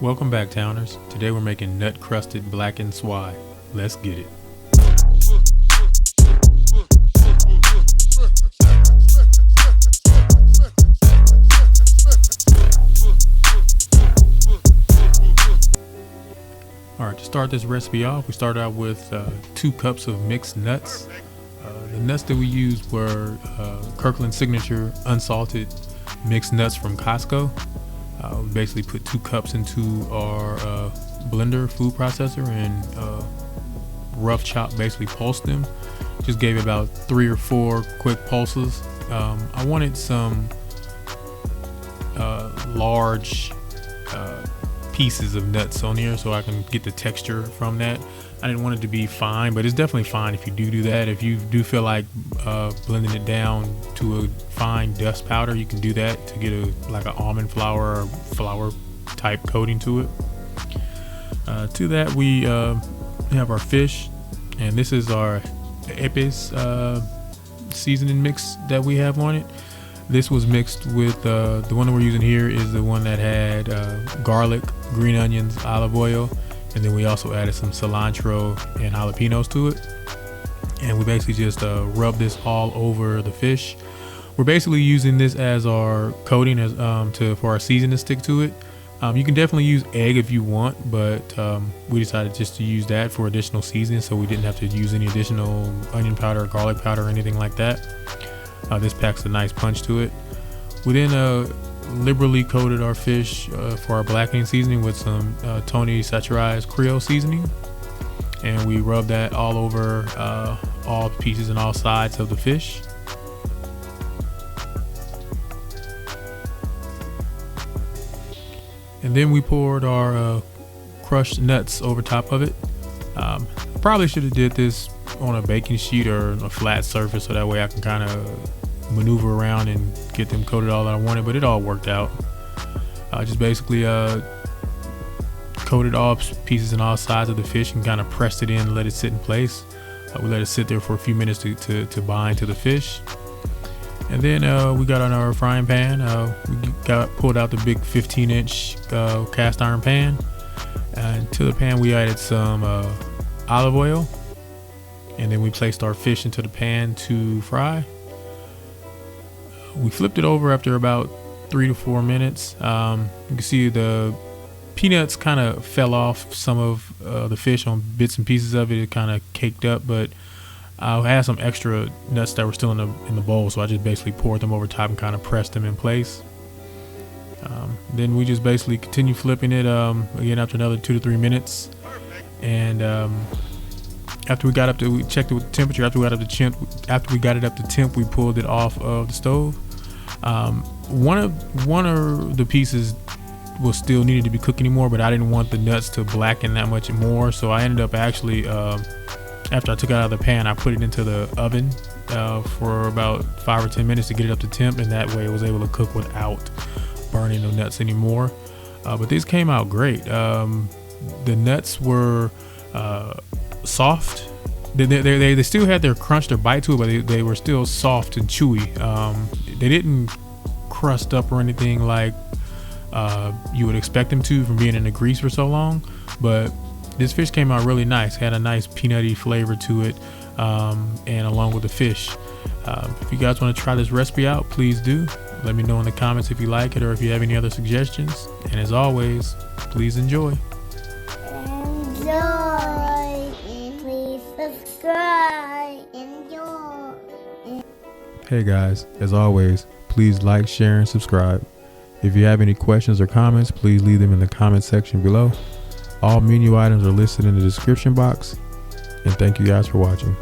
Welcome back, Towners. Today we're making nut crusted blackened swai. Let's get it. Alright, to start this recipe off, we start out with 2 cups of mixed nuts. The nuts that we used were Kirkland Signature unsalted mixed nuts from Costco. We basically put 2 cups into our blender food processor and rough chop, basically pulsed them. Just gave it about 3 or 4 quick pulses. I wanted some large pieces of nuts on here so I can get the texture from that. I didn't want it to be fine, but it's definitely fine if you do that. If you do feel like blending it down to a fine dust powder, you can do that to get like an almond flour or flour type coating to it. To that we have our fish, and this is our Epis seasoning mix that we have on it. This was mixed with the one that we're using here is the one that had garlic, green onions, olive oil, and then we also added some cilantro and jalapenos to it. And we basically just rub this all over the fish. We're basically using this as our coating as for our seasoning to stick to it. You can definitely use egg if you want, but we decided just to use that for additional seasoning, so we didn't have to use any additional onion powder or garlic powder or anything like that. This packs a nice punch to it. We then liberally coated our fish for our blackening seasoning with some Tony satirized creole seasoning, and we rubbed that all over all pieces and all sides of the fish. And then we poured our crushed nuts over top of it. Probably should have did this on a baking sheet or a flat surface, so that way I can kind of maneuver around and get them coated all that I wanted, but it all worked out. Just basically coated all pieces and all sides of the fish and kind of pressed it in and let it sit in place. We let it sit there for a few minutes to bind to the fish. And then we got on our frying pan. We pulled out the big 15-inch cast iron pan, and to the pan we added some olive oil, and then we placed our fish into the pan to fry. We flipped it over after about 3 to 4 minutes. You can see the peanuts kind of fell off some of the fish on bits and pieces of it. It kind of caked up, but I had some extra nuts that were still in the bowl, so I just basically poured them over top and kind of pressed them in place. Then we just basically continue flipping it again after another 2 to 3 minutes. And after we got up to, we checked it with the temperature. After we got it up to temp, we pulled it off of the stove. One of the pieces was still needed to be cooked anymore, but I didn't want the nuts to blacken that much more, so I ended up actually after I took it out of the pan, I put it into the oven for about 5 or 10 minutes to get it up to temp, and that way it was able to cook without burning the nuts anymore. But this came out great. The nuts were soft. They still had their crunch, their bite to it, but they were still soft and chewy. They didn't crust up or anything like you would expect them to from being in the grease for so long, but this fish came out really nice. Had a nice peanutty flavor to it, and along with the fish. If you guys want to try this recipe out, please do. Let me know in the comments if you like it or if you have any other suggestions. And as always, please enjoy. Enjoy, and please subscribe. Enjoy. Hey guys, as always, please like, share, and subscribe. If you have any questions or comments, please leave them in the comment section below. All menu items are listed in the description box. And thank you guys for watching.